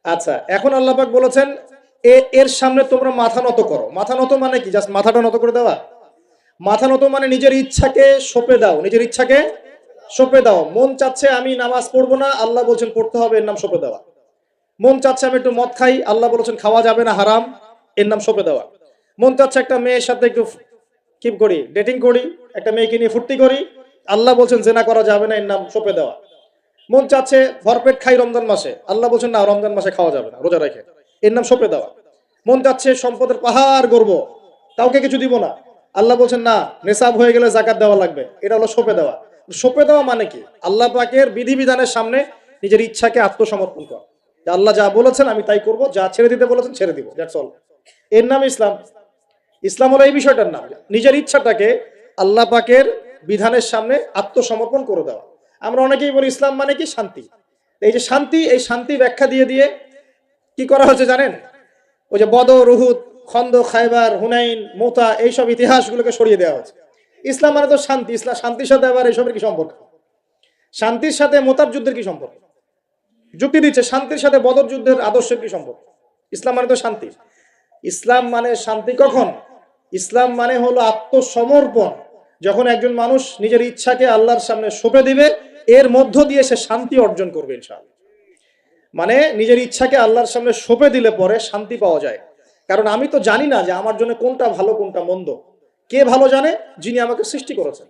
আচ্ছা, এখন আল্লাহ পাক বলেছেন এর সামনে তোমরা মাথা নত করো। মাথা নত মানে কি? জাস্ট মাথাটা নত করে দেওয়া? মাথা নত মানে নিজের ইচ্ছাকে সঁপে দাও, নিজের ইচ্ছাকে সঁপে দাও। মন চাচ্ছে আমি নামাজ পড়বো না, আল্লাহ বলছেন পড়তে হবে, এর নাম সঁপে দেওয়া। মন চাচ্ছে আমি একটু মদ খাই, আল্লাহ বলেছেন খাওয়া যাবে না, হারাম, এর নাম সঁপে দেওয়া। মন চাচ্ছে একটা মেয়ের সাথে একটু কি করি, ডেটিং করি, একটা মেয়েকে নিয়ে ফুর্তি করি, আল্লাহ বলছেন জেনা করা যাবে না, এর নাম সঁপে দেওয়া। মন চাচ্ছে ভরপেট খাই রমজান মাসে, আল্লাহ বলছেন না, রমজান মাসে খাওয়া যাবে না, রোজা রেখে, এর নাম সঁপে দেওয়া। মন চাচ্ছে সম্পদের পাহাড় গর্ব, কাউকে কিছু দিব না, আল্লাহ বলছেন না, নেশাব হয়ে গেলে জাকাত দেওয়া লাগবে, এটা হলো সঁপে দেওয়া। সঁপে দেওয়া মানে কি? আল্লাহ পাকের বিধিবিধানের সামনে নিজের ইচ্ছাকে আত্মসমর্পণ করা, যে আল্লাহ যা বলেছেন আমি তাই করব, যা ছেড়ে দিতে বলেছেন ছেড়ে দিব, দ্যাটস অল। এর নাম ইসলাম। ইসলাম হলো এই বিষয়টার নাম, নিজের ইচ্ছাটাকে আল্লাহ পাকের বিধানের সামনে আত্মসমর্পণ করে দেওয়া। আমরা অনেকেই বলি ইসলাম মানে কি? শান্তি। এই যে শান্তি, এই শান্তি ব্যাখ্যা দিয়ে দিয়ে কি করা হচ্ছে জানেন? ওই যে বদর, উহুদ, খন্দক, খায়বার, হুনাইন, মুতা, এইসব ইতিহাসগুলোকে সরিয়ে দেওয়া হচ্ছে। ইসলাম মানে তো শান্তি, ইসলাম শান্তির সাথে আবার এইসবের কি সম্পর্ক? শান্তির সাথে মোতার যুদ্ধের কি সম্পর্ক? যুক্তি দিচ্ছে শান্তির সাথে বদর যুদ্ধের আদর্শের কি সম্পর্ক? ইসলাম মানে তো শান্তি। ইসলাম মানে শান্তি কখন? ইসলাম মানে হলো আত্মসমর্পণ। যখন একজন মানুষ নিজের ইচ্ছাকে আল্লাহর সামনে সঁপে দিবে, এর মধ্য দিয়ে সে শান্তি অর্জন করবে ইনশাআল্লাহ। মানে নিজের ইচ্ছাকে আল্লাহর সামনে সঁপে দিলে পরে শান্তি পাওয়া যায়। কারণ আমি তো জানি না যে আমার জন্য কোনটা ভালো কোনটা মন্দ। কে ভালো জানে? যিনি আমাকে সৃষ্টি করেছেন।